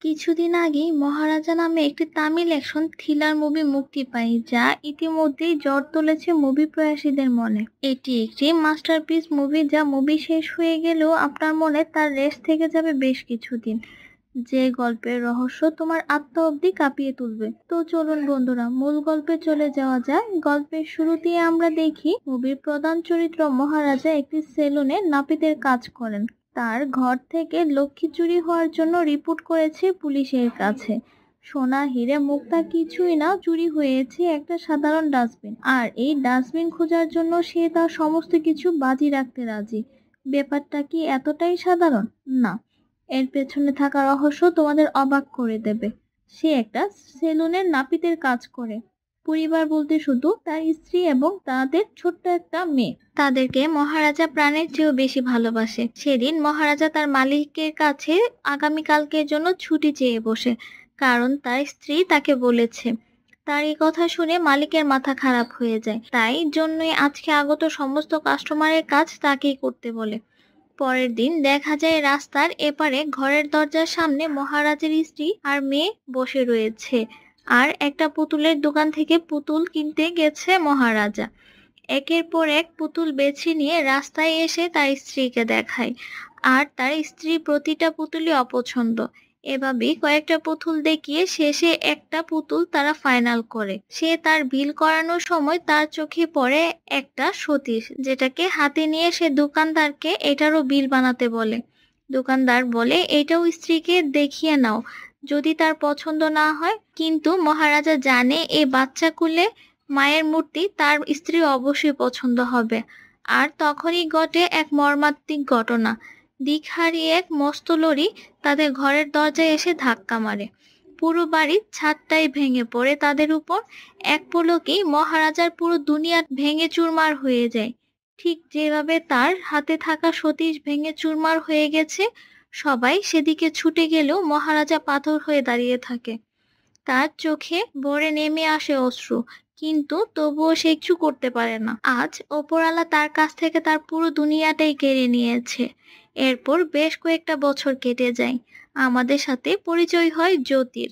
কিছুদিন আগেই মহারাজা নামে একটি তামিল অ্যাকশন থ্রিলার মুভি মুক্তি পায়, যা ইতিমধ্যেই ঝড় তুলেছে মুভি প্রয়াসীদের মনে। এটি একটি মাস্টারপিস মুভি, যা মুভি শেষ হয়ে গেলেও আপনার মনে তার রেশ থেকে যাবে বেশ কিছুদিন। যে গল্পের রহস্য তোমার আত্মা অব্দি কাঁপিয়ে তুলবে। তো চলুন বন্ধুরা, মূল গল্পে চলে যাওয়া যায়। গল্পের শুরুতেই আমরা দেখি মুভির প্রধান চরিত্র মহারাজা একটি সেলুনে নাপিতের কাজ করেন। তার ঘর থেকে লক্ষ্মী চুরি হওয়ার জন্য রিপোর্ট করেছে পুলিশের কাছে। সোনা হিরে মুক্তা কিছুই না, চুরি হয়েছে একটা সাধারণ ডাস্টবিন। আর এই ডাস্টবিন খোঁজার জন্য সে তার সমস্ত কিছু বাজি রাখতে রাজি। ব্যাপারটা কি এতটাই সাধারণ? না, এর পেছনে থাকা রহস্য তোমাদের অবাক করে দেবে। সে একটা সেলুনের নাপিতের কাজ করে। পরিবার বলতে শুধু তার স্ত্রী এবং তাদের ছোট্ট একটা মেয়ে। তাদেরকে মহারাজা প্রাণের চেয়েও বেশি ভালোবাসে। সেদিন মহারাজা তার মালিকের কাছে আগামীকালকের জন্য ছুটি চেয়ে বসে, কারণ তার স্ত্রী তাকে বলেছে। তার এই কথা শুনে মালিকের মাথা খারাপ হয়ে যায়। তাই জন্যই আজকে আগত সমস্ত কাস্টমারের কাজ তাকেই করতে বলে। পরের দিন দেখা যায় রাস্তার এপারে ঘরের দরজার সামনে মহারাজের স্ত্রী আর মেয়ে বসে রয়েছে। আর একটা পুতুলের দোকান থেকে পুতুল কিনতে গেছে মহারাজা। একের পর এক পুতুল বেছে নিয়ে রাস্তায় এসে তার স্ত্রীকে দেখায়। আর তার স্ত্রী প্রতিটা পুতুলই অপছন্দ। এভাবেই কয়েকটা পুতুল দেখিয়ে শেষে একটা পুতুল তারা ফাইনাল করে। সে তার বিল করানোর সময় তার চোখে পড়ে একটা সতীশ, যেটাকে হাতে নিয়ে সে দোকানদারকে এটারও বিল বানাতে বলে। দোকানদার বলে এটাও স্ত্রীকে দেখিয়ে নাও, যদি তার পছন্দ না হয়। কিন্তু মহারাজা জানে এই বাচ্চা কুলে মায়ের মূর্তি তার স্ত্রী অবশ্যই পছন্দ হবে। আর তখনই ঘটে এক মর্মান্তিক ঘটনা। দিক হারিয়ে এক মস্ত লরি তাদের ঘরের দরজায় এসে ধাক্কা মারে। পুরো বাড়ির ছাদটাই ভেঙে পড়ে তাদের উপর। এক পলকেই মহারাজার পুরো দুনিয়া ভেঙে চুরমার হয়ে যায়। ঠিক যেভাবে তার হাতে থাকা সতীশ ভেঙে চুরমার হয়ে গেছে, সবাই সেদিকে ছুটে গেলেও মহারাজা পাথর হয়ে দাঁড়িয়ে থাকে। তার চোখে ভরে নেমে আসে অশ্রু, কিন্তু তবুও সে কিছু করতে পারে না। আজ ওপরওয়ালা তার কাছ থেকে তার পুরো দুনিয়াটাই কেড়ে নিয়েছে। এরপর বেশ কয়েকটা বছর কেটে যায়। আমাদের সাথে পরিচয় হয় জ্যোতির।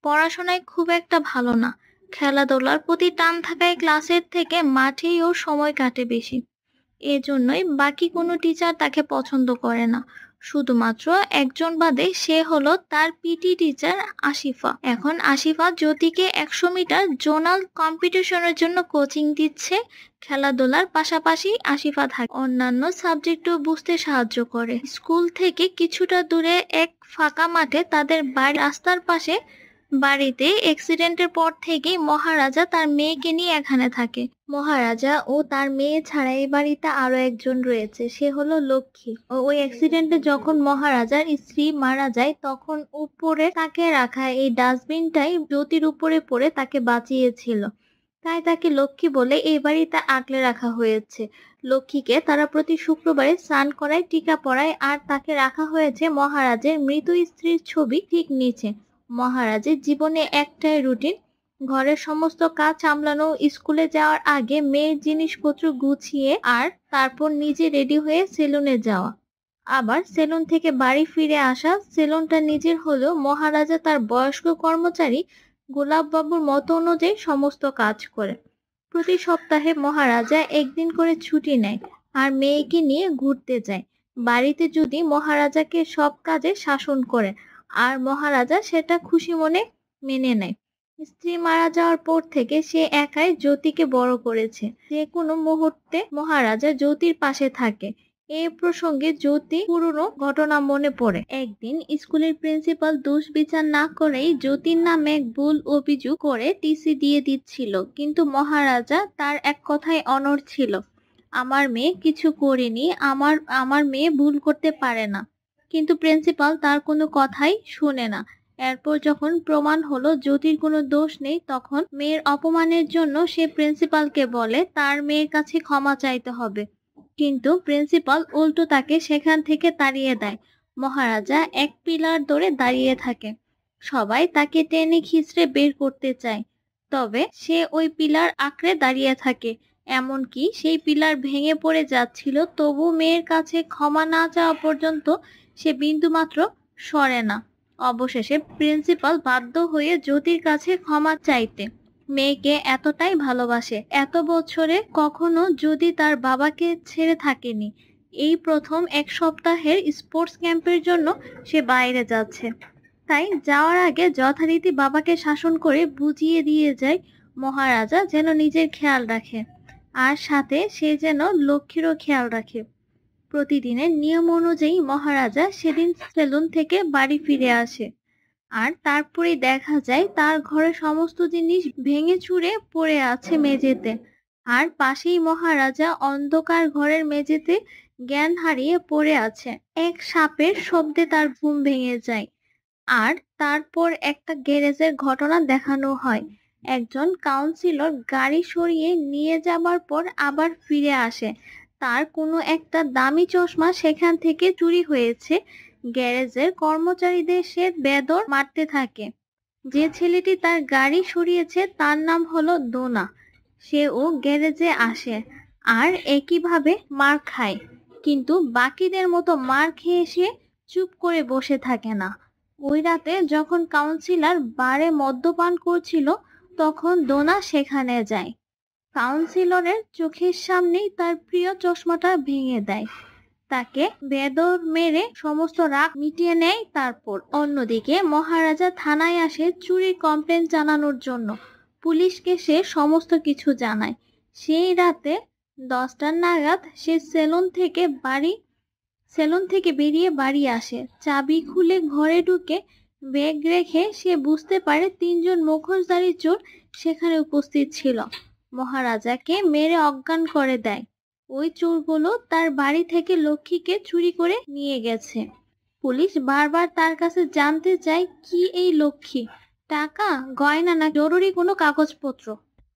পড়াশোনায় খুব একটা ভালো না, খেলাধুলার প্রতি টান থাকায় ক্লাসের থেকে মাঠেই ওর সময় কাটে বেশি। এজন্যই বাকি কোনো টিচার তাকে পছন্দ করে না। শুধুমাত্র একজন বাদে, সে হলো তার পিটি টিচার আশিফা। এখন আশিফা জ্যোতিকে 100 মিটার জোনাল কম্পিটিশনের জন্য কোচিং দিচ্ছে। খেলাধুলার পাশাপাশি আশিফা থাকে অন্যান্য সাবজেক্টও বুঝতে সাহায্য করে। স্কুল থেকে কিছুটা দূরে এক ফাঁকা মাঠে তাদের বাড়ি রাস্তার পাশে বাড়িতে অ্যাক্সিডেন্টের পর থেকেই মহারাজা তার মেয়েকে নিয়ে এখানে থাকে। মহারাজা ও তার মেয়ে ছাড়া এই বাড়িতে আরো একজন রয়েছে, সে হলো লক্ষ্মী। ওই অ্যাক্সিডেন্টে যখন মহারাজার স্ত্রী মারা যায়, তখন উপরে তাকে রাখা এই ডাস্টবিনটাই জ্যোতির উপরে পড়ে তাকে বাঁচিয়েছিল। তাই তাকে লক্ষ্মী বলে এই বাড়িতে আগলে রাখা হয়েছে। লক্ষ্মীকে তারা প্রতি শুক্রবারে স্নান করায়, টিকা পরায়, আর তাকে রাখা হয়েছে মহারাজের মৃত স্ত্রীর ছবি ঠিক নিচে। মহারাজের জীবনে একটাই রুটিন, ঘরের সমস্ত কাজ সামলানো, স্কুলে যাওয়ার আগে মেয়ের জিনিসপত্র গুছিয়ে, আর তারপর নিজে রেডি হয়ে সেলুনে যাওয়া। আবার সেলুন থেকে বাড়ি ফিরে আসা। সেলুনটা নিজের হলেও মহারাজা তার বয়স্ক কর্মচারী গোলাপ বাবুর মত অনুযায়ী সমস্ত কাজ করে। প্রতি সপ্তাহে মহারাজা একদিন করে ছুটি নেয় আর মেয়েকে নিয়ে ঘুরতে যায়। বাড়িতে যদি মহারাজাকে সব কাজে শাসন করে, আর মহারাজা সেটা খুশি মনে মেনে নেয়। স্ত্রী মারা যাওয়ার পর থেকে সে একাই জ্যোতিকে বড় করেছে। যে কোনো মুহূর্তে মহারাজা জ্যোতির পাশে থাকে। এই প্রসঙ্গে জ্যোতি পুরনো ঘটনা মনে পড়ে। একদিন স্কুলের প্রিন্সিপাল দোষ বিচার না করেই জ্যোতির নামে ভুল অভিযোগ করে টিসি দিয়ে দিচ্ছিল, কিন্তু মহারাজা তার এক কথায় অনড় ছিল। আমার মেয়ে কিছু করেনি, আমার মেয়ে ভুল করতে পারে না। কিন্তু প্রিন্সিপাল তার কোনো কথাই শুনে না। এরপর যখন প্রমাণ হলো জ্যোতির কোনো দোষ নেই, তখন মেয়ের অপমানের জন্য সে প্রিন্সিপালকে বলে তার মেয়ের কাছে ক্ষমা চাইতে হবে। কিন্তু প্রিন্সিপাল উল্টো তাকে সেখান থেকে তাড়িয়ে দেয়। মহারাজা এক পিলার ধরে দাঁড়িয়ে থাকে। সবাই তাকে টেনে খিঁচড়ে বের করতে চায়, তবে সে ওই পিলার আঁকড়ে দাঁড়িয়ে থাকে। এমনকি সেই পিলার ভেঙে পড়ে যাচ্ছিল, তবু মেয়ের কাছে ক্ষমা না চাওয়া পর্যন্ত সে বিন্দুমাত্র সরে না। অবশেষে প্রিন্সিপাল বাধ্য হয়ে জ্যোতির কাছে ক্ষমা চাইতে। মেয়েকে এতটাই ভালোবাসে, এত বছরে কখনো যদি তার বাবাকে ছেড়ে থাকেনি। এই প্রথম এক সপ্তাহের স্পোর্টস ক্যাম্পের জন্য সে বাইরে যাচ্ছে। তাই যাওয়ার আগে যথারীতি বাবাকে শাসন করে বুঝিয়ে দিয়ে যায় মহারাজা যেন নিজের খেয়াল রাখে, আর সাথে সে যেন লক্ষ্মীরও খেয়াল রাখে। প্রতিদিনের নিয়ম অনুযায়ী মহারাজা সেদিন সেলুন থেকে বাড়ি ফিরে আসে, আর তারপরে দেখা যায় তার ঘরে সমস্ত জিনিস ভেঙে চুরে পড়ে আছে মেঝেতে। আর পাশেই মহারাজা অন্ধকার ঘরের মেঝেতে জ্ঞান হারিয়ে পড়ে আছে। এক সাপের শব্দে তার ঘুম ভেঙে যায়। আর তারপর একটা গ্যারেজের ঘটনা দেখানো হয়। একজন কাউন্সিলর গাড়ি সরিয়ে নিয়ে যাবার পর আবার ফিরে আসে। তার কোনো একটা দামি চশমা সেখান থেকে চুরি হয়েছে। গ্যারেজের কর্মচারীদের সে বেদর মারতে থাকে। যে ছেলেটি তার গাড়ি সরিয়েছে তার নাম হলো ডোনা। সেও গ্যারেজে আসে আর একইভাবে মার খায়, কিন্তু বাকিদের মতো মার খেয়ে সে চুপ করে বসে থাকে না। ওই রাতে যখন কাউন্সিলর বারে মদ্যপান করছিল তখন ডোনা সেখানে যায়। কাউন্সিলরের চোখের সামনেই তার প্রিয় চশমাটা ভেঙে দেয়, তাকে বেদর মেরে সমস্ত রাগ মিটিয়ে নেয়। তারপর অন্যদিকে মহারাজা থানায় আসে চুরির কমপ্লেন জানানোর জন্য। পুলিশকে সে সমস্ত কিছু জানায়। সেই রাতে 10টা নাগাদ সে সেলুন থেকে বেরিয়ে বাড়ি আসে। চাবি খুলে ঘরে ঢুকে ব্যাগ রেখে সে বুঝতে পারে 3জন মুখোশধারী চোর সেখানে উপস্থিত ছিল। মহারাজাকে মেরে অজ্ঞান করে দেয়। ওই চোরগুলো তার বাড়ি থেকে লক্ষ্মীকে চুরি করে নিয়ে গেছে। পুলিশ বারবার তার কাছে জানতে চায় কি এই লক্ষ্মী, টাকা, গয়না না জরুরি কোনো কাগজপত্র,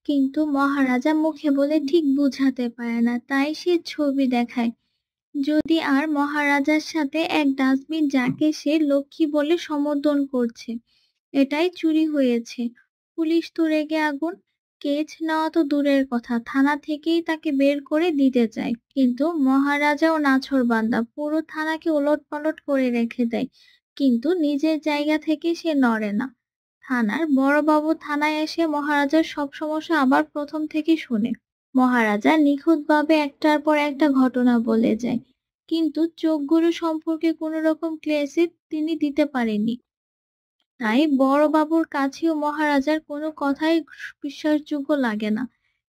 কিন্তু মহারাজা মুখে বলে ঠিক বুঝাতে পারে না। তাই সে ছবি দেখায় যদি আর মহারাজার সাথে এক ডাস্টবিন যাকে সে লক্ষ্মী বলে সম্বোধন করছে, এটাই চুরি হয়েছে। পুলিশ তো রেগে আগুন। কেস নেওয়া তো দূরের কথা, থানা থেকেই তাকে বের করে দিতে চায়। কিন্তু মহারাজাও নাছোড়বান্দা, পুরো থানাকে ওলটপালট করে রেখে দেয়, কিন্তু নিজের জায়গা থেকে সে নড়ে না। থানার বড়বাবু থানায় এসে মহারাজার সব সমস্যা আবার প্রথম থেকে শুনে। মহারাজা নিখুঁতভাবে একটার পর একটা ঘটনা বলে যায়, কিন্তু চোখগুলো সম্পর্কে কোনো রকম ক্লেশিত তিনি দিতে পারেননি। তাই বড়বাবুর কাছেও মহারাজার কোনো কথাই বিশ্বাসযোগ্য লাগে না।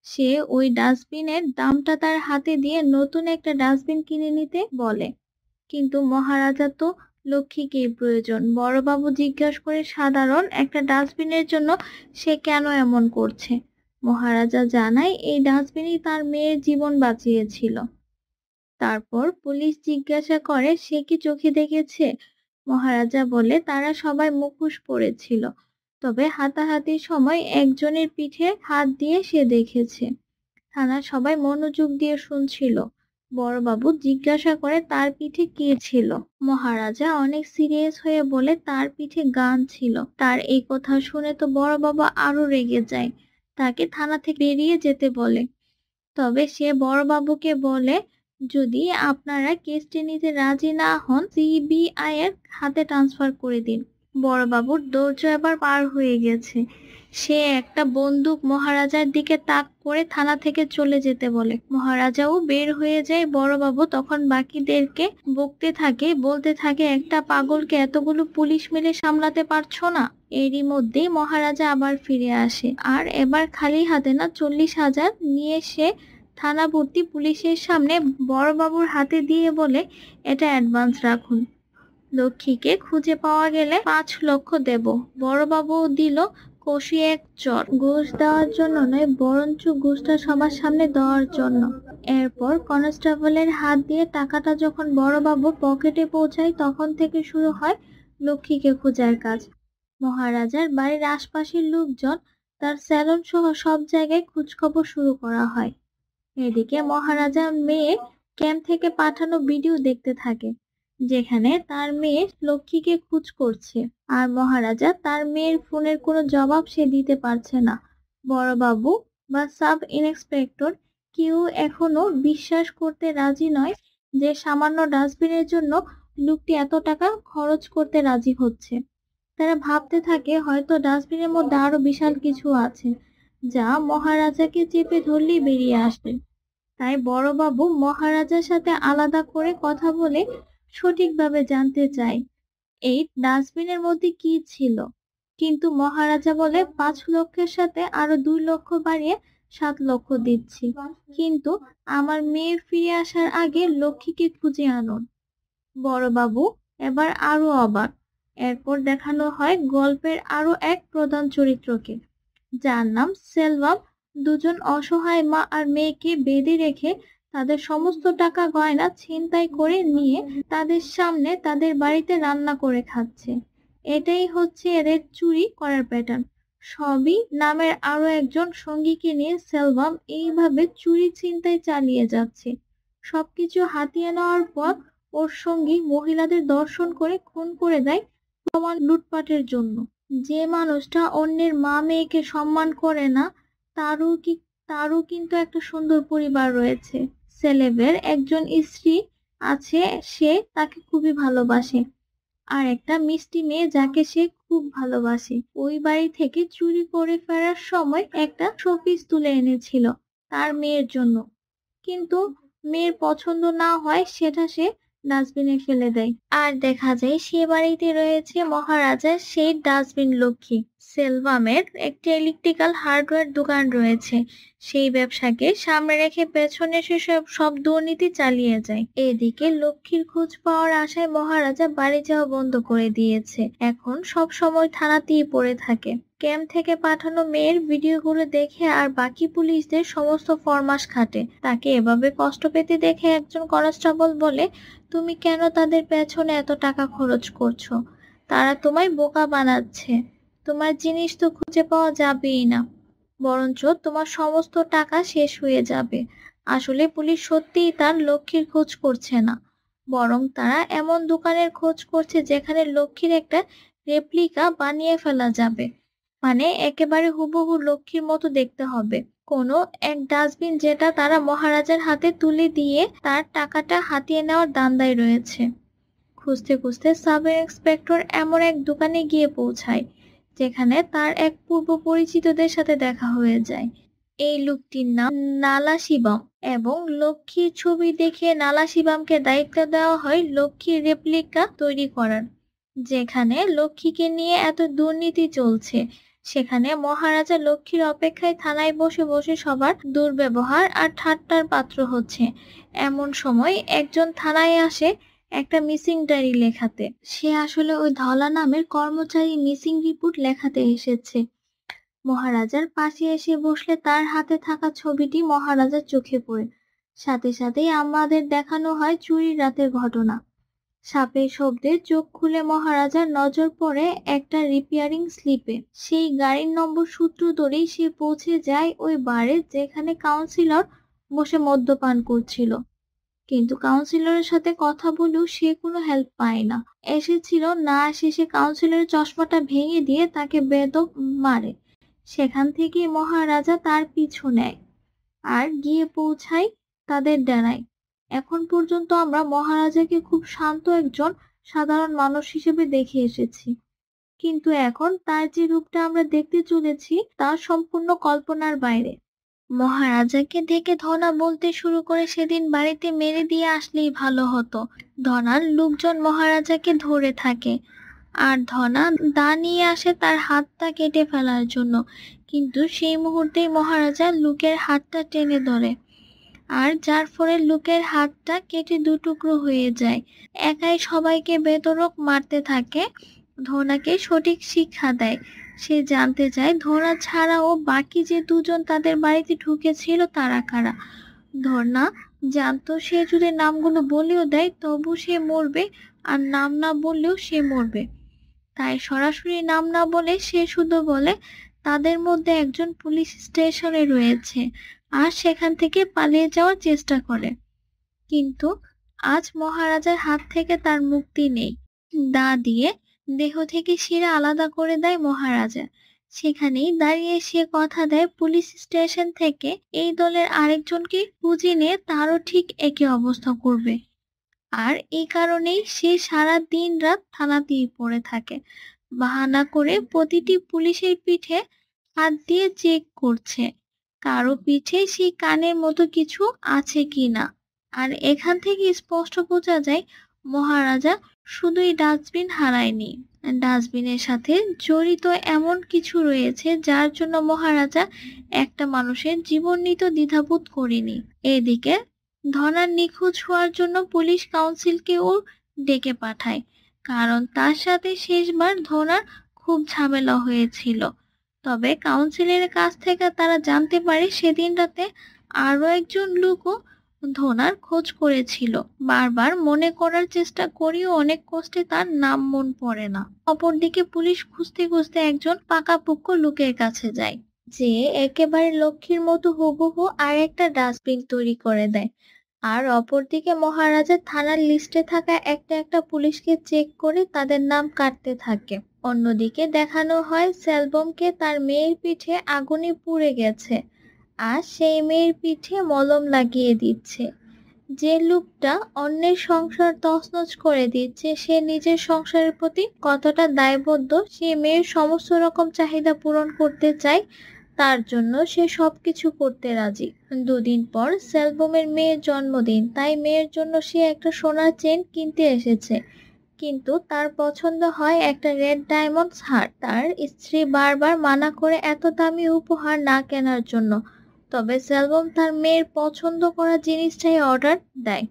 সে ওই ডাস্টবিনের দামটা তার হাতে দিয়ে নতুন একটা ডাস্টবিন কিনে নিতে বলে। কিন্তু মহারাজা তো লক্ষ্মীকেই প্রয়োজন। বড়বাবু জিজ্ঞাসা করে সাধারণ একটা ডাস্টবিনের জন্য সে কেন এমন করছে। মহারাজা জানায় এই ডাস্টবিনই তার মেয়ের জীবন বাঁচিয়েছিল। তারপর পুলিশ জিজ্ঞাসা করে সে কি চোখে দেখেছে। মহারাজা বলে তারা সবাই মুখোশ পরেছিল, তবে হাতাহাতির সময় একজনের পিঠে হাত দিয়ে সে দেখেছে। থানার সবাই মনোযোগ দিয়ে শুনছিল। বড়বাবু জিজ্ঞাসা করে তার পিঠে কে ছিল। মহারাজা অনেক সিরিয়াস হয়ে বলে তার পিঠে গান ছিল। তার এই কথা শুনে তো বড়বাবু আরো রেগে যায়, তাকে থানা থেকে বেরিয়ে যেতে বলে। তবে সে বড়বাবুকে বলে যদি আপনারা কেসটি নিতে রাজি না হন সিবিআই এর হাতে ট্রান্সফার করে দিন। বড়বাবুর ধৈর্য এবার পার হয়ে গেছে। সে একটা বন্দুক মহারাজার দিকে তাক করে থানা থেকে চলে যেতে বলে। মহারাজাও বের হয়ে যায়। বড়বাবু তখন বাকিদেরকে বলতে থাকে একটা পাগলকে এতগুলো পুলিশ মিলে সামলাতে পারছো না। এরই মধ্যেই মহারাজা আবার ফিরে আসে, আর এবার খালি হাতে না 40,000 নিয়ে সে থানা ভর্তি পুলিশের সামনে বড়বাবুর হাতে দিয়ে বলে এটা অ্যাডভান্স রাখুন, লক্ষ্মীকে খুঁজে পাওয়া গেলে 5 লক্ষ দেব। বড়বাবু দিল কষিয়ে এক চড়, ঘুষ দেওয়ার জন্য নয় বরঞ্চ ঘুষটা সবার সামনে দেওয়ার জন্য। এরপর কনস্টেবলের হাত দিয়ে টাকাটা যখন বড়বাবু পকেটে পৌঁছায় তখন থেকে শুরু হয় লক্ষ্মীকে খোঁজার কাজ। মহারাজার বাড়ির আশপাশের লোকজন, তার স্যালন সহ সব জায়গায় খোঁজখবর শুরু করা হয়। এদিকে মহারাজার মেয়ে ক্যাম্প থেকে পাঠানো ভিডিও দেখতে থাকে, যেখানে তার মেয়ে লক্ষ্মীকে খোঁজ করছে। আর মহারাজা তার মেয়ের ফোনের কোনো জবাব সে দিতে পারছে না। বড়বাবু বা সাব ইন্সপেক্টর কেউ এখনো বিশ্বাস করতে রাজি নয় যে সামান্য ডাস্টবিনের জন্য লোকটি এত টাকা খরচ করতে রাজি হচ্ছে। তারা ভাবতে থাকে হয়তো ডাস্টবিনের মধ্যে আরো বিশাল কিছু আছে, যা মহারাজাকে চেপে ধরলেই বেরিয়ে আসবে। তাই বড়বাবু মহারাজার সাথে আলাদা করে কথা বলে সঠিকভাবে জানতে চায় এই ডাস্টবিনের মধ্যে কি ছিল। কিন্তু মহারাজা বলে 5 লক্ষের সাথে আরো 2 লক্ষ বাড়িয়ে 7 লক্ষ দিচ্ছি, কিন্তু আমার মেয়ে ফিরে আসার আগে লক্ষ্মীকে খুঁজে আনুন। বড়বাবু এবার আরো অবাক। এরপর দেখানো হয় গল্পের আরো এক প্রধান চরিত্রকে, যার নাম সেলভাম। দুজন অসহায় মা আর মেয়েকে বেঁধে রেখে তাদের সমস্ত টাকা গয়না ছিনতাই করে নিয়ে তাদের সামনে তাদের বাড়িতে রান্না করে খাচ্ছে। এটাই হচ্ছে এদের চুরি করার প্যাটার্ন। সবই নামের আরো একজন সঙ্গীকে নিয়ে সেলভাম এইভাবে চুরি ছিনতাই চালিয়ে যাচ্ছে। সবকিছু হাতিয়ে নেওয়ার পর ওর সঙ্গী মহিলাদের দর্শন করে খুন করে দেয় প্রমাণ লুটপাটের জন্য। যে মানুষটা অন্যের মা মেয়েকে সম্মান করে না, তারও কিন্তু একটা সুন্দর পরিবার রয়েছে। সেলেবের একজন স্ত্রী আছে, সে তাকে খুবই ভালোবাসে, আর একটা মিষ্টি মেয়ে যাকে সে খুব ভালোবাসে। ওই বাড়ি থেকে চুরি করে ফেরার সময় একটা শোপিস তুলে এনেছিল তার মেয়ের জন্য, কিন্তু মেয়ের পছন্দ না হয় সেটা সে ডাস্টবিনে ফেলে দেয়। আর দেখা যায় সে বাড়িতে রয়েছে মহারাজার সেই ডাস্টবিন লক্ষ্মী। সেলভামের একটি ইলেকট্রিক্যাল হার্ডওয়্যার দোকান রয়েছে, সেই ব্যবসাকে সামনে রেখে পেছনে সে সব দুর্নীতি চালিয়ে যায়। এদিকে লক্ষ্মীর খোঁজ পাওয়ার আশায় মহারাজা বাড়ি যাওয়া বন্ধ করে দিয়েছে, এখন সব সময় থানাতেই পড়ে থাকে। ক্যাম্প থেকে পাঠানো মেয়ের ভিডিওগুলো দেখে আর বাকি পুলিশদের সমস্ত ফরমাস খাটে। তাকে এভাবে কষ্ট পেতে দেখে একজন কনস্টেবল বলে, তুমি কেন তাদের পেছনে এত টাকা খরচ করছো? তারা তোমায় বোকা বানাচ্ছে। তোমার জিনিস তো খুঁজে পাওয়া যাবেই না, বরঞ্চ তোমার সমস্ত টাকা শেষ হয়ে যাবে। আসলে পুলিশ সত্যিই তার লক্ষ্মীর খোঁজ করছে না, বরং তারা এমন দোকানের খোঁজ করছে যেখানে লক্ষ্মীর একটা রেপ্লিকা বানিয়ে ফেলা যাবে, মানে একেবারে হুবহু লক্ষ্মীর মতো দেখতে হবে। কোনো এক ডাস্টবিন যেটা তারা মহারাজার হাতে তুলে দিয়ে তার টাকাটা হাতিয়ে নেওয়ার ধান্দায় রয়েছে। খুঁজতে খুঁজতে সাব ইন্সপেক্টর এমন এক দোকানে গিয়ে পৌঁছায় যেখানে তার এক পূর্ব পরিচিতদের সাথে দেখা হয়ে যায়। এই লোকটির নাম নালা শিবম, এবং লক্ষ্মীর ছবি দেখে নালা শিবমকে দায়িত্ব দেওয়া হয় লক্ষ্মীর রেপ্লিকা তৈরি করার। যেখানে লক্ষ্মীকে নিয়ে এত দুর্নীতি চলছে, সেখানে মহারাজা লক্ষ্মীর অপেক্ষায় থানায় বসে বসে সবার দুর্ব্যবহার আর ঠাট্টার পাত্র হচ্ছে। এমন সময় একজন থানায় আসে একটা মিসিং ডায়েরি লেখাতে। সে আসলে ওই ধলা নামের কর্মচারী মিসিং রিপোর্ট লেখাতে এসেছে। মহারাজার পাশে এসে বসলে তার হাতে থাকা ছবিটি মহারাজার চোখে পড়ে। সাথে সাথেই আমাদের দেখানো হয় চুরির রাতের ঘটনা। সাপের শব্দে চোখ খুলে মহারাজার নজর পড়ে একটা রিপেয়ারিং স্লিপে। সেই গাড়ির নম্বর সূত্র ধরেই সে পৌঁছে যায় ওই বারে যেখানে কাউন্সিলর বসে মদ্যপান করছিল। কিন্তু কাউন্সিলরের সাথে কথা বলেও সে কোনো হেল্প পায় না। এসেছিল না শেষে কাউন্সিলরের চশমাটা ভেঙে দিয়ে তাকে বেধড়ক মারে। সেখান থেকে মহারাজা তার পিছু নেয় আর গিয়ে পৌঁছায় তাদের ডেরায়। এখন পর্যন্ত আমরা মহারাজাকে খুব শান্ত একজন সাধারণ মানুষ হিসেবে দেখে এসেছি, কিন্তু এখন তার যে রূপটা আমরা দেখতে চলেছি তা সম্পূর্ণ কল্পনার বাইরে। মহারাজাকে দেখে ধনা বলতে শুরু করে, সেদিন বাড়িতে মেরে দিয়ে আসলেই ভালো হতো। ধনার লোকজন মহারাজাকে ধরে থাকে আর ধনা দা নিয়ে আসে তার হাতটা কেটে ফেলার জন্য, কিন্তু সেই মুহূর্তেই মহারাজা লোকের হাতটা টেনে ধরে, আর যার ফলে লোকের হাতটা কেটে 2 টুকরো হয়ে যায়। একাই সবাইকে বেধড়ক মারতে থাকে। ধনাকে সঠিক শিক্ষা দেয়। সে জানতে চায় ধনা ছাড়াও বাকি যে 2জন তাদের বাড়িতে ঢুকেছিল তারা কারা। ধনা জানতো সে যদি নামগুলো বলেও দেয় তবু সে মরবে, আর নাম না বললেও সে মরবে। তাই সরাসরি নাম না বলে সে শুধু বলে তাদের মধ্যে একজন পুলিশ স্টেশনে রয়েছে, আর সেখান থেকে পালিয়ে যাওয়ার চেষ্টা করে। কিন্তু আজ মহারাজার হাত থেকে তার মুক্তি নেই। দা দিয়ে দেহ থেকে শিরা আলাদা করে দেয় মহারাজা। সেখানেই দাঁড়িয়ে সে কথা দেয় পুলিশ স্টেশন থেকে এই দলের আরেকজনকে খুঁজে নিয়ে তারও ঠিক একই অবস্থা করবে। আর এই কারণেই সে সারা দিন রাত থানাতেই পড়ে থাকে। বাহানা করে প্রতিটি পুলিশের পিঠে হাত দিয়ে চেক করছে কারো পিঠে সেই কানের মতো কিছু আছে কিনা। আর এখান থেকে স্পষ্ট বোঝা যায় মহারাজা শুধুই ডাস্টবিন হারায়নি, ডাস্টবিনের সাথে জড়িত এমন কিছু রয়েছে যার জন্য মহারাজা একটা মানুষের জীবন নিতে দ্বিধাবোধ করেনি। এদিকে ধনার নিখোঁজ হওয়ার জন্য পুলিশ কাউন্সিলকেও ডেকে পাঠায়, কারণ তার সাথে শেষবার ধনার খুব ঝামেলা হয়েছিল। তবে কাউন্সিলের কাছ থেকে তারা জানতে পারে সেদিন রাতে আরো একজন লোকও ধনার খোঁজ করেছিল। বারবার মনে করার চেষ্টা করেও অনেক কষ্টে তার নাম মন পড়ে না। অপরদিকে পুলিশ খুঁজতে খুঁজতে একজন পাকাপোক্ত লোকের কাছে যায়, যে একেবারে লক্ষ্মীর মতো হুবহু আর একটা ডাস্টবিন তৈরি করে দেয়। আর অপরদিকে মহারাজা থানার লিস্টে থাকা একটা একটা পুলিশকে চেক করে তাদের নাম কাটতে থাকে। অন্যদিকে দেখানো হয় সেলবমকে তার মেয়ের পিঠে আগুনে পুড়ে গেছে, আর সেই মেয়ের পিঠে মলম লাগিয়ে দিচ্ছে। যে লোকটা অন্যের সংসার তছনছ করে দিচ্ছে সে নিজের সংসারের প্রতি কতটা দায়বদ্ধ, সে মেয়ের সমস্ত রকম চাহিদা পূরণ করতে চায়, তার জন্য সে সবকিছু করতে রাজি। দুদিন পর সেলবমের মেয়ের জন্মদিন, তাই মেয়ের জন্য সে একটা সোনার চেন কিনতে এসেছে, কিন্তু তার পছন্দ হয় একটা রেড ডায়মন্ডস হার। তার স্ত্রী বারবার মানা করে এত দামি উপহার না কেনার জন্য, তবে সেলবম তার মেয়ের পছন্দ করা জিনিসটাই অর্ডার দেয়।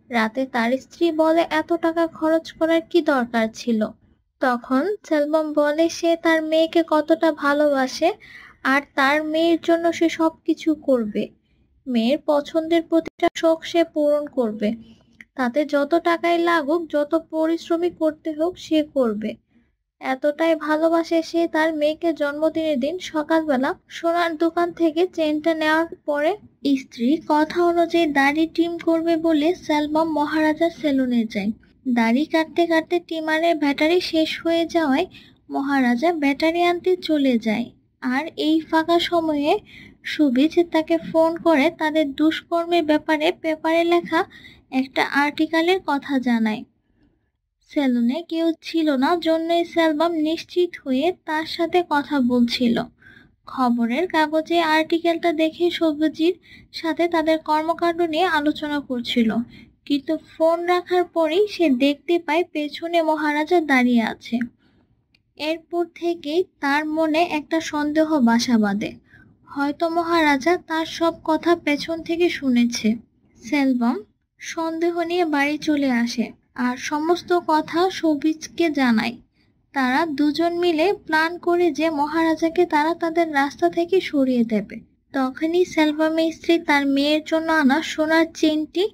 রাতে তার স্ত্রী বলে এত টাকা খরচ করার কি দরকার ছিল। তখন সেলবম বলে সে তার মেয়েকে কতটা ভালোবাসে আর তার মেয়ের জন্য সে সবকিছু করবে। মেয়ের পছন্দের প্রতিটা শখ সে পূরণ করবে, তাতে যত টাকাই লাগুক, যত পরিশ্রমী করতে হোক সে করবে। এতটাই ভালোবাসে সে তার মেয়েকে। জন্মদিনের দিন সকালবেলা সোনার দোকান থেকে চেনটা নেওয়ার পরে স্ত্রী কথা অনুযায়ী দাড়ি ট্রিম করবে বলে সেলবম মহারাজার সেলুনে যায়। দাড়ি কাটতে কাটতে ট্রিমারের ব্যাটারি শেষ হয়ে যাওয়ায় মহারাজা ব্যাটারি আনতে চলে যায়। আর এই ফাঁকা সময়ে সুবিজ তাকে ফোন করে তাদের দুষ্কর্মের ব্যাপারে পেপারে লেখা একটা আর্টিকেলের কথা জানায়। সেলুনে কেউ ছিল না জন্যই সেলবম নিশ্চিত হয়ে তার সাথে কথা বলছিল। খবরের কাগজে আর্টিকেলটা দেখে সবুজির সাথে তাদের কর্মকাণ্ড নিয়ে আলোচনা করছিল, কিন্তু ফোন রাখার পরেই সে দেখতে পায় পেছনে মহারাজা দাঁড়িয়ে আছে। এরপর থেকেই তার মনে একটা সন্দেহ বাসা বাঁধে, হয়তো মহারাজা তার সব কথা পেছন থেকে শুনেছে। সেলবম সন্দেহ নিয়ে বাড়ি চলে আসে আর সমস্ত কথা সবিজকে জানায়। তারা দুজন মিলে প্ল্যান করে যে মহারাজাকে তারা তাদের রাস্তা থেকে সরিয়ে দেবে। তখনই সেলবমের স্ত্রী তার মেয়ের জন্য আনা সোনার চেনটি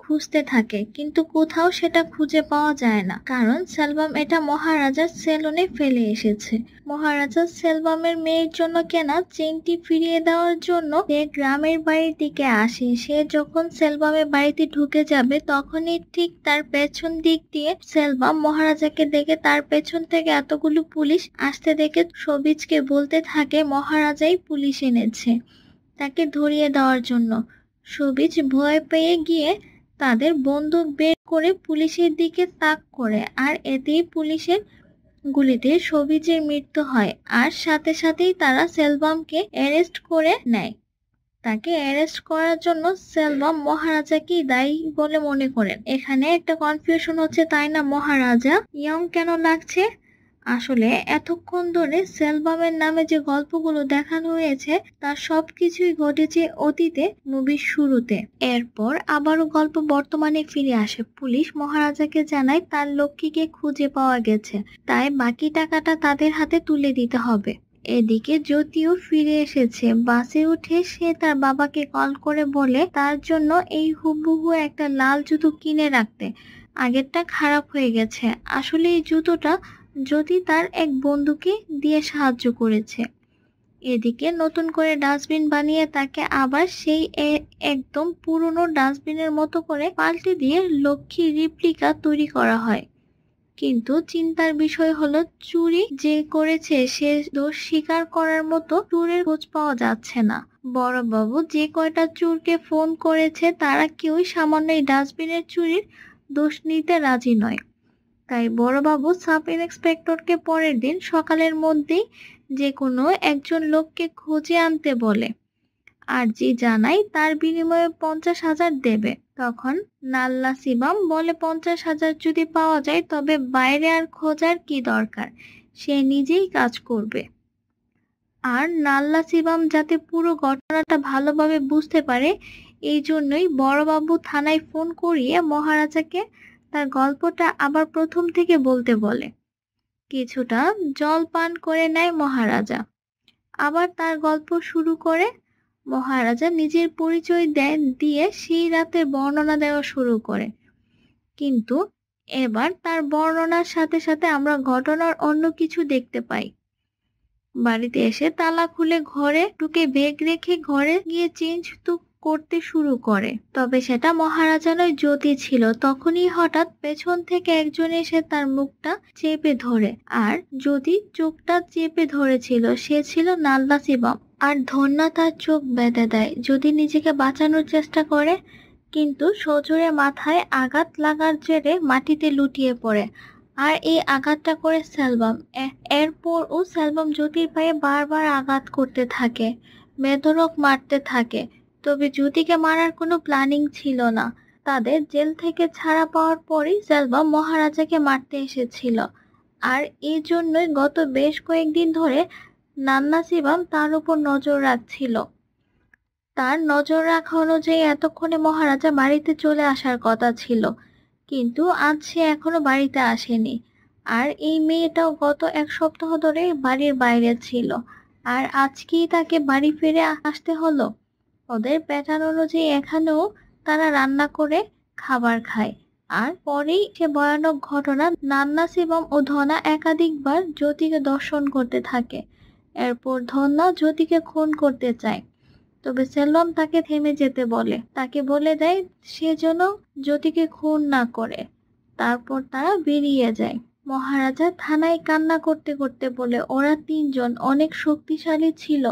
খুঁজতে থাকে, কিন্তু কোথাও সেটা খুঁজে পাওয়া যায় না, কারণ সেলবম এটা মহারাজার সেলুনে ফেলে এসেছে। মহারাজা সেলবমের মেয়ের জন্য কেনা চেনটি ফিরিয়ে দেওয়ার জন্য সে গ্রামের বাড়ির দিকে আসে। সে যখন সেলবমের বাড়িতে ঢুকে যাবে তখনই ঠিক তার পেছন দিক দিয়ে সেলবম মহারাজাকে দেখে তার পেছন থেকে এতগুলো পুলিশ আসতে দেখে সবিজকে বলতে থাকে মহারাজাই পুলিশ এনেছে তাকে ধরিয়ে দেওয়ার জন্য। সবিজ ভয় পেয়ে গিয়ে তাদের বন্দুক বের করে পুলিশের দিকে তাক করে, আর এতেই পুলিশের গুলিতে সবিজের মৃত্যু হয়। আর সাথে সাথেই তারা সেলবমকে অ্যারেস্ট করে নেয়। তাকে অ্যারেস্ট করার জন্য সেলবম মহারাজাকেই দায়ী বলে মনে করেন। এখানে একটা কনফিউশন হচ্ছে, তাই না? মহারাজা ইয়ং কেন লাগছে? আসলে এতক্ষণ ধরে সেলবমের নামে যে গল্পগুলো দেখানো হয়েছে তার সবকিছুই ঘটেছে অতীতে, মুভির শুরুতে। এরপর আবারও গল্প বর্তমানে ফিরে আসে। পুলিশ মহারাজাকে জানায় তার লক্ষ্মীকে খুঁজে পাওয়া গেছে, তাই বাকি টাকাটা তাদের হাতে তুলে দিতে হবে। এদিকে জ্যোতিও ফিরে এসেছে। বাসে উঠে সে তার বাবাকে কল করে বলে তার জন্য এই হুবহু একটা লাল জুতো কিনে রাখতে, আগেরটা খারাপ হয়ে গেছে। আসলে এই জুতোটা জ্যোতি তার এক বন্ধুকে দিয়ে সাহায্য করেছে। এদিকে নতুন করে ডাস্টবিন বানিয়ে তাকে আবার সেই একদম পুরনো ডাস্টবিনের মতো করে পাল্টে দিয়ে লক্ষ্মী রিপ্লিকা তৈরি করা হয়। কিন্তু চিন্তার বিষয় হলো চুরি যে করেছে সে দোষ স্বীকার করার মতো চোরের খোঁজ পাওয়া যাচ্ছে না। বড়বাবু যে কয়টা চোরকে ফোন করেছে তারা কেউই সামান্য এই ডাস্টবিনের চুরির দোষ নিতে রাজি নয়। তাই বড়বাবু সাব ইন্সপেক্টরকে পরের দিন সকালের মধ্যেই যে কোনো একজন লোককে খুঁজে আনতে বলে। আরজি জানায় তার বিনিময়ে 50,000 দেবে। তখন নাল্লা শিবম বলে 50,000 যদি পাওয়া যায় তবে বাইরে আর খোঁজার কি দরকার, সে নিজেই কাজ করবে। আর নাল্লা শিবম যাতে পুরো ঘটনাটা ভালোভাবে বুঝতে পারে এই জন্যই বড়বাবু থানায় ফোন করিয়ে মহারাজাকে তার গল্পটা আবার প্রথম থেকে বলতে বলে। কিছুটা জল পান করে নেয় মহারাজা, আবার তার গল্প শুরু করে। মহারাজা নিজের পরিচয় দিয়ে সেই রাতের বর্ণনা দেওয়া শুরু করে, কিন্তু এবার তার বর্ণনার সাথে সাথে আমরা ঘটনার অন্য কিছু দেখতে পাই। বাড়িতে এসে তালা খুলে ঘরে ঢুকে ব্যাগ রেখে ঘরে গিয়ে চেঞ্জ তো করতে শুরু করে, তবে সেটা মহারাজা নয়, জ্যোতি ছিল। তখনই হঠাৎ পেছন থেকে একজন এসে তার মুখটা চেপে ধরে, আর জ্যোতি চোখটা চেপে ধরেছিল সে ছিল নাল্লা শিবম। আর ধন্যা তার চোখ বেঁধে দেয়। যদি নিজেকে বাঁচানোর চেষ্টা করে, কিন্তু সজোরে মাথায় আঘাত লাগার জেরে মাটিতে লুটিয়ে পড়ে। আর এই আঘাতটা করে সেলবম। এরপর ও সেলবম জ্যোতির পায়ে বারবার আঘাত করতে থাকে, বেধড়ক মারতে থাকে। তবে জ্যোতিকে মারার কোনো প্ল্যানিং ছিল না। তাদের জেল থেকে ছাড়া পাওয়ার পরই সেলবম মহারাজাকে মারতে এসেছিল। আর এই জন্যই গত বেশ কয়েকদিন ধরে নান্না শিবম তার উপর নজর রাখছিল। তার নজর রাখা অনুযায়ী এতক্ষণে মহারাজা বাড়িতে চলে আসার কথা ছিল, কিন্তু আজ সে এখনো বাড়িতে আসেনি। আর এই মেয়েটাও গত 1 সপ্তাহ ধরে বাড়ির বাইরে ছিল, আর আজকেই তাকে বাড়ি ফিরে আসতে হলো। ওদের প্যাটার্ন অনুযায়ী এখানেও তারা রান্না করে খাবার খায়। আর পরেই সে ভয়ানক ঘটনা, নান্না শিবম ও ধনা একাধিকবার জ্যোতিকে দর্শন করতে থাকে। এরপর ধন্যা জ্যোতিকে খুন করতে চায়, তবে সেলবম তাকে থেমে যেতে বলে, তাকে বলে দেয় সে যেন জ্যোতিকে খুন না করে। তারপর তারা বেরিয়ে যায়। মহারাজা থানায় কান্না করতে করতে বলে, ওরা 3জন অনেক শক্তিশালী ছিল,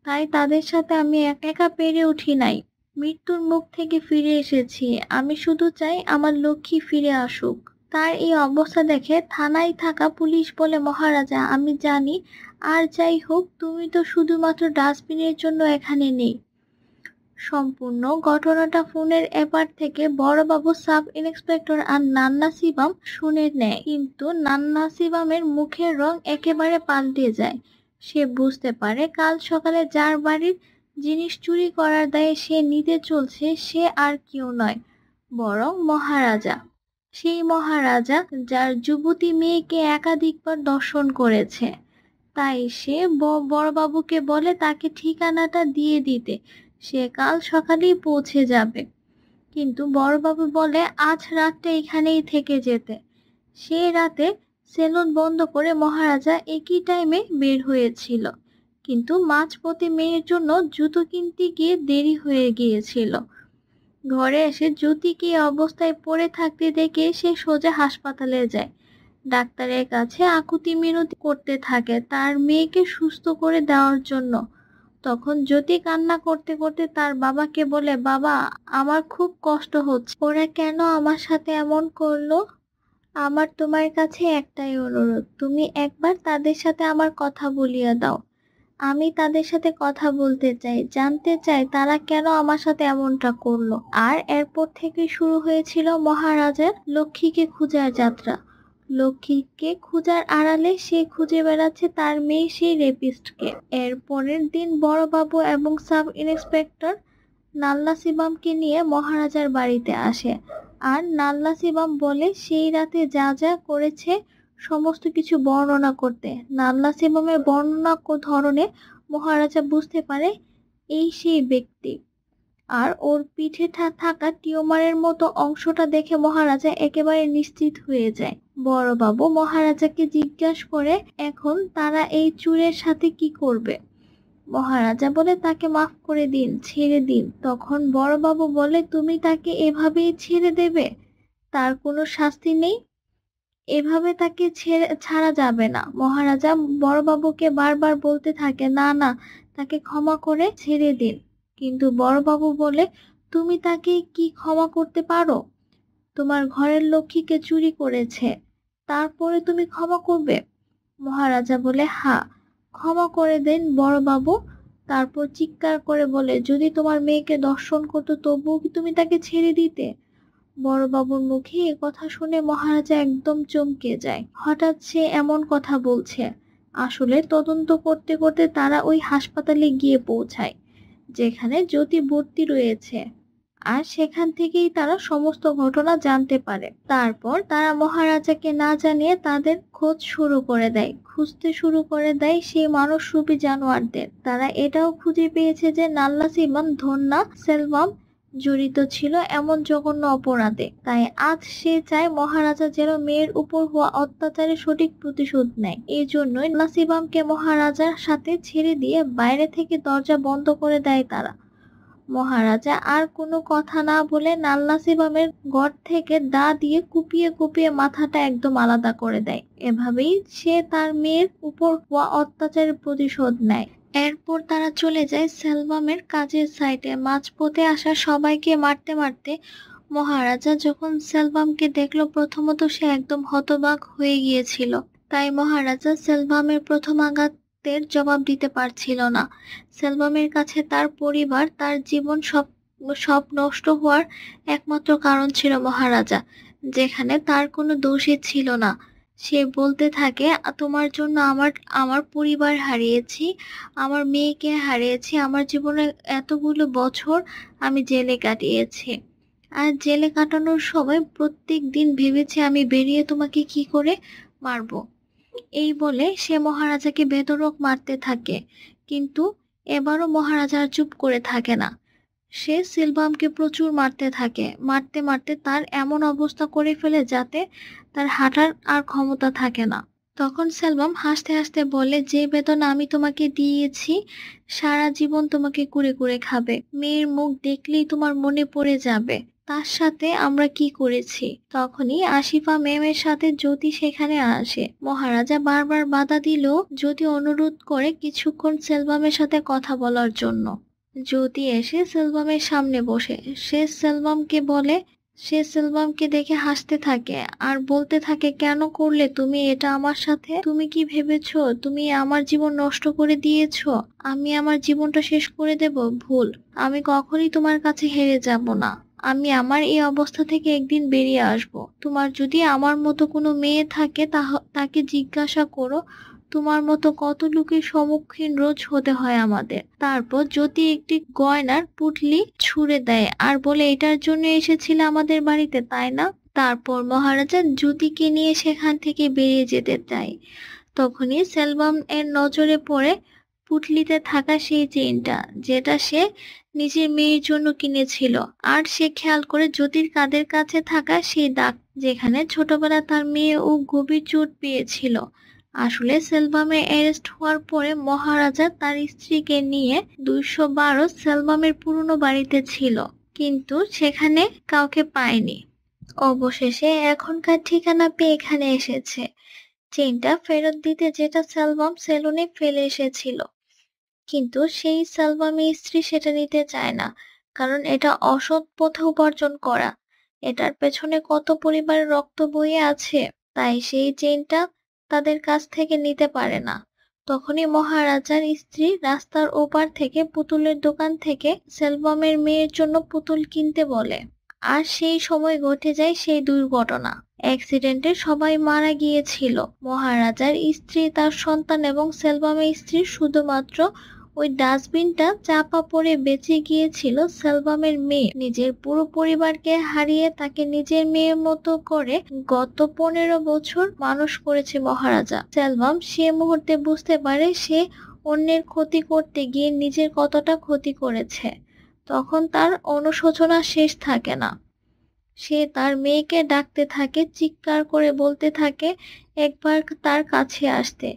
তাই তাদের সাথে আমি একা পেরে উঠি নাই। মৃত্যুর মুখ থেকে ফিরে এসেছি, আমি শুধু চাই আমার লক্ষ্মী ফিরে আসুক। তার এই অবস্থা দেখে থানায় থাকা পুলিশ বলে, মহারাজা আমি জানি, আর যাই হোক তুমি তো শুধুমাত্র ডাস্টবিনের জন্য এখানে নেই। সম্পূর্ণ ঘটনাটা ফোনের এপার থেকে বড়বাবু সাব ইন্সপেক্টর আর নান্না শিবম শুনে নেয়, কিন্তু নান্না শিবমের মুখের রং একেবারে পাল্টে যায়। সে বুঝতে পারে কাল সকালে যার বাড়ির জিনিস চুরি করার দায়ে সে নিতে চলছে সে আর কেউ নয়, বরং মহারাজা। সেই মহারাজা যার যুবতী মেয়েকে একাধিকবার দর্শন করেছে। তাই সে বড়বাবুকে বলে তাকে ঠিকানাটা দিয়ে দিতে, সে কাল সকালেই পৌঁছে যাবে। কিন্তু বড়বাবু বলে আজ রাতটা এখানেই থেকে যেতে। সেই রাতে সেলুন বন্ধ করে মহারাজা একই টাইমে বের হয়েছিল, কিন্তু মাঝপথে মেয়ের জন্য জুতো কিনতে গিয়ে দেরি হয়ে গিয়েছিল। ঘরে এসে জ্যোতিকে অবস্থায় পড়ে থাকতে দেখে সে সোজা হাসপাতালে যায়। ডাক্তারের কাছে আকুতি মিনতি করতে থাকে তার মেয়েকে সুস্থ করে দেওয়ার জন্য। তখন জ্যোতি কান্না করতে করতে তার বাবাকে বলে, বাবা আমার খুব কষ্ট হচ্ছে, ওরা কেন আমার সাথে এমন করলো? আমার তোমার কাছে একটাই অনুরোধ, তুমি একবার তাদের সাথে আমার কথা বলিয়ে দাও। আমি তাদের সাথে কথা বলতে চাই, জানতে চাই তারা কেন আমার সাথে এমনটা করলো। আর এরপর থেকে শুরু হয়েছিল মহারাজার লক্ষ্মীকে খোঁজার যাত্রা। লক্ষ্মীকে খোঁজার আড়ালে সে খুঁজে বেড়াচ্ছে তার মেয়ে সেই রেপিস্টকে। এর পরের দিন বড়বাবু এবং সাব ইন্সপেক্টর নাল্লা শিবমকে নিয়ে মহারাজার বাড়িতে আসে। আর নাল্লা শিবম বলে সেই রাতে যা যা করেছে সমস্ত কিছু বর্ণনা করতে। নাল্লা শিবমের বর্ণনা ধরনে মহারাজা বুঝতে পারে এই সেই ব্যক্তি। আর ওর পিঠে থাকা টিউমারের মতো অংশটা দেখে মহারাজা একেবারে নিশ্চিত হয়ে যায়। বড়বাবু মহারাজাকে জিজ্ঞাসা করে এখন তারা এই চুরের সাথে কি করবে। মহারাজা বলে তাকে মাফ করে দিন, ছেড়ে দিন। তখন বড়বাবু বলে তুমি তাকে এভাবেই ছেড়ে দেবে? তার কোনো শাস্তি নেই, এভাবে তাকে ছাড়া যাবে না। মহারাজা বড়বাবুকে বারবার বলতে থাকে না না, তাকে ক্ষমা করে ছেড়ে দিন। কিন্তু বড়বাবু বলে তুমি তাকে কি ক্ষমা করতে পারো? তোমার ঘরের লক্ষ্মীকে চুরি করেছে, তারপরে তুমি ক্ষমা করবে? মহারাজা বলে, হ্যাঁ, ক্ষমা করে দেন বড়বাবু। তারপর চিৎকার করে বলে, যদি তোমার মেয়েকে দর্শন করতো তবুও কি তুমি তাকে ছেড়ে দিতে? বড়বাবুর মুখে এ কথা শুনে মহারাজা একদম চমকে যায়। হঠাৎ সে এমন কথা বলছে। আসলে তদন্ত করতে করতে তারা ওই হাসপাতালে গিয়ে পৌঁছায়, যেখানে জ্যোতি ভর্তি রয়েছে। আর সেখান থেকেই তারা সমস্ত ঘটনা জানতে পারে। তারপর তারা মহারাজাকে না জানিয়ে তাদের খোঁজ শুরু করে দেয়, খুঁজতে শুরু করে দেয় সেই মানুষরূপী জানোয়ারদের। তারা এটাও খুঁজে পেয়েছে যে নাল্লা সিবাম, ধন্যা, সেলভাম জড়িত ছিল এমন জঘন্য অপরাধে। তাই আজ সে চায় মহারাজা যেন মেয়ের উপর হওয়া অত্যাচারের সঠিক প্রতিশোধ নেয়। এই জন্যই নাসিবামকে মহারাজার সাথে ছেড়ে দিয়ে বাইরে থেকে দরজা বন্ধ করে দেয় তারা। মহারাজা আর কোনো কথা না বলে নাল্লাসিবামের ঘর থেকে দা দিয়ে কুপিয়ে কুপিয়ে মাথাটা একদম আলাদা করে দেয়। এভাবেই সে তার মেয়ের উপর হওয়া অত্যাচারের প্রতিশোধ নেয়। এরপর তারা চলে যায় সেলভামের কাজের সাইটে। মাঝপথে আসা সবাইকে মারতে মারতে মহারাজা যখন সেলভামকে দেখলো, প্রথমত সে একদম হতবাক হয়ে গিয়েছিল। তাই মহারাজা সেলভামের প্রথম আঘাতের জবাব দিতে পারছিল না। সেলভামের কাছে তার পরিবার, তার জীবন সব সব নষ্ট হওয়ার একমাত্র কারণ ছিল মহারাজা, যেখানে তার কোনো দোষই ছিল না। সে বলতে থাকে, তোমার জন্য আমার আমার পরিবার হারিয়েছি, আমার মেয়েকে হারিয়েছি, আমার জীবনে এতগুলো বছর আমি জেলে কাটিয়েছি। আর জেলে কাটানোর সময় প্রত্যেক দিন ভেবেছি আমি বেরিয়ে তোমাকে কি করে মারবো। এই বলে সে মহারাজাকে বেধড়ক মারতে থাকে। কিন্তু এবারও মহারাজা আর চুপ করে থাকে না। সে সিলভামকে প্রচুর মারতে থাকে। মারতে মারতে তার এমন অবস্থা করে ফেলে যাতে তার হাঁটার আর ক্ষমতা থাকে না। তখন সেলভাম হাসতে হাসতে বলে, যে বেদনা আমি তোমাকে দিয়েছি সারা জীবন তোমাকে কুরে কুরে খাবে। মেয়ের মুখ দেখলেই তোমার মনে পড়ে যাবে তার সাথে আমরা কি করেছি। তখনই আসিফা ম্যামের সাথে জ্যোতি সেখানে আসে। মহারাজা বারবার বাধা দিলেও জ্যোতি অনুরোধ করে কিছুক্ষণ সেলভামের সাথে কথা বলার জন্য। জ্যোতি এসে সেলভামের সামনে বসে। সে সেলভামকে দেখে হাসতে থাকে আর বলতে থাকে, কেন করলে তুমি এটা আমার সাথে? তুমি কি ভেবেছো তুমি আমার জীবন নষ্ট করে দিয়েছো? আমি আমার জীবনটা শেষ করে দেব? ভুল। আমি কখনই তোমার কাছে হেরে যাব না। আমি আমার এই অবস্থা থেকে একদিন বেরিয়ে আসব। তোমার যদি আমার মতো কোনো মেয়ে থাকে তাকে জিজ্ঞাসা করো তোমার মতো কত লোকের সম্মুখীন রোজ হতে হয় আমাদের। তারপর জ্যোতি একটি গয়নার পুঁটলি ছুঁড়ে দেয় আর বলে, এটার জন্য এসেছিলে আমাদের বাড়িতে, তাই না? তারপর মহারাজা জ্যোতিকে নিয়ে সেখান থেকে বেরিয়ে যেতে চায়। তখনই সেলভাম এর নজরে পড়ে পুঁটলিতে থাকা সেই চেইনটা, যেটা সে নিজের মেয়ের জন্য কিনেছিল। আর সে খেয়াল করে জ্যোতির কাঁধের কাছে থাকা সেই দাগ, যেখানে ছোটবেলা তার মেয়ে ও গভীর চোট পেয়েছিল। আসলে সেলভামের অ্যারেস্ট হওয়ার পরে মহারাজা তার স্ত্রীকে নিয়ে 212 সেলভামের পুরনো বাড়িতে ছিল, কিন্তু সেখানে কাউকে পায়নি। অবশেষে এখনকার ঠিকানা পেয়ে এখানে এসেছে, চেইনটা ফেরত দিতে, যেটা সেলভাম সেলুনে ফেলে এসেছিল। কিন্তু সেই সেলভামের স্ত্রী সেটা নিতে চায় না, কারণ এটা অসৎ পথে উপার্জন করা। এটার পেছনে কত পরিবারের রক্ত বয়ে আছে, তাই সেই চেইনটা তাদের কাছ থেকে নিতে পারে না। তখনই মহারাজার স্ত্রী রাস্তার ওপার থেকে পুতুলের দোকান থেকে সেলভামের মেয়ের জন্য পুতুল কিনতে বলে। আর সেই সময় ঘটে যায় সেই দুর্ঘটনা। অ্যাক্সিডেন্টে সবাই মারা গিয়েছিল। মহারাজার স্ত্রী, তার সন্তান এবং সেলভামের স্ত্রী শুধুমাত্র ওই ডাস্টবিনটা চাপা পড়ে বেঁচে গিয়েছিল। সেলভামের মেয়ে নিজের পুরো পরিবারকে হারিয়ে তাকে নিজের মেয়ের মতো করে গত 15 বছর মানুষ করেছে মহারাজা। সেলভাম সে মুহূর্তে বুঝতে পারে সে অন্যের ক্ষতি করতে গিয়ে নিজের কতটা ক্ষতি করেছে। তখন তার অনুশোচনা শেষ থাকে না। সে তার মেয়েকে ডাকতে থাকে, চিৎকার করে বলতে থাকে একবার তার কাছে আসতে।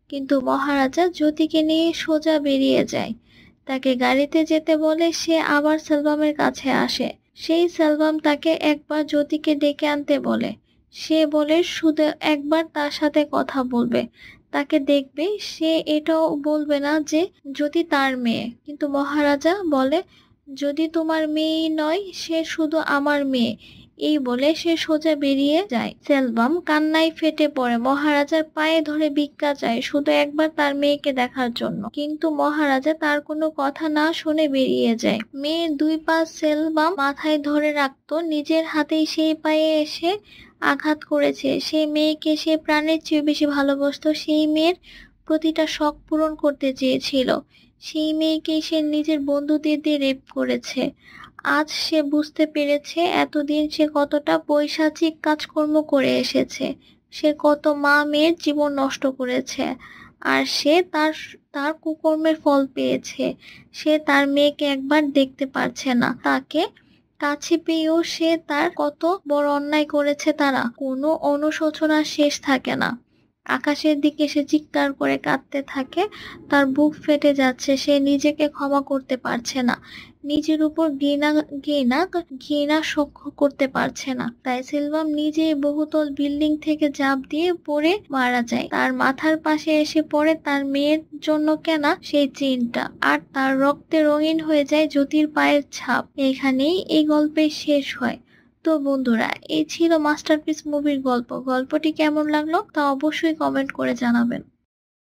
কিন্তু মহারাজা জ্যোতিকে নিয়ে সোজা বেরিয়ে যায়। তাকে গাড়িতে যেতে বলে সে আবার সেলভামের কাছে আসে। সেই সেলভাম তাকে একবার জ্যোতিকে ডেকে আনতে বলে। সে বলে শুধু একবার তার সাথে কথা বলবে, তাকে দেখবে, সে এটাও বলবে না যে জ্যোতি তার মেয়ে। কিন্তু মহারাজা বলে, যদি তোমার মেয়েই নয়, সে শুধু আমার মেয়ে। এই বলে সে সোজা বেরিয়ে যায়। সেলভাম কান্নায় ফেটে পড়ে, মহারাজার পায়ে ধরে ভিক্ষা চায় শুধু একবার তার মেয়েকে দেখার জন্য। কিন্তু মহারাজা তার কোনো কথা না শুনে বেরিয়ে যায়। মেয়ের 2 পা সেলভাম মাথায় ধরে রাখতো, নিজের হাতেই সেই পায়ে এসে আঘাত করেছে। সেই মেয়েকে সে প্রাণের চেয়ে বেশি ভালোবাসতো, সেই মেয়ের প্রতিটা শখ পূরণ করতে চেয়েছিল। সেই মেয়েকেই সে নিজের বন্ধুদের দিয়ে রেপ করেছে। আজ সে বুঝতে পেরেছে এতদিন সে কতটা পৈশাচিক কাজকর্ম করে এসেছে। সে কত মা মেয়ের জীবন নষ্ট করেছে। আর সে তার তার কুকর্মের ফল পেয়েছে। সে তার মেয়েকে একবার দেখতে পারছে না। তাকে কাছে পেয়েও সে তার কত বড় অন্যায় করেছে তারা। কোনো অনুশোচনার শেষ থাকে না। আকাশের দিকে সে চিৎকার করে কাঁদতে থাকে। তার বুক ফেটে যাচ্ছে। সে নিজেকে ক্ষমা করতে পারছে না। নিজের উপর ঘৃণা সহ্য করতে পারছে না। তাই সেলভাম নিজেই বহুতল বিল্ডিং থেকে ঝাঁপ দিয়ে পড়ে মারা যায়। তার মাথার পাশে এসে পড়ে তার মেয়ের জন্য কেনা সেই চেইনটা। আর তার রক্তে রঙিন হয়ে যায় জ্যোতির পায়ের ছাপ। এখানেই এই গল্পের শেষ হয়। তো বন্ধুরা, এই ছিল মাস্টারপিস মুভির গল্প। গল্পটি কেমন লাগলো তা অবশ্যই কমেন্ট করে জানাবেন।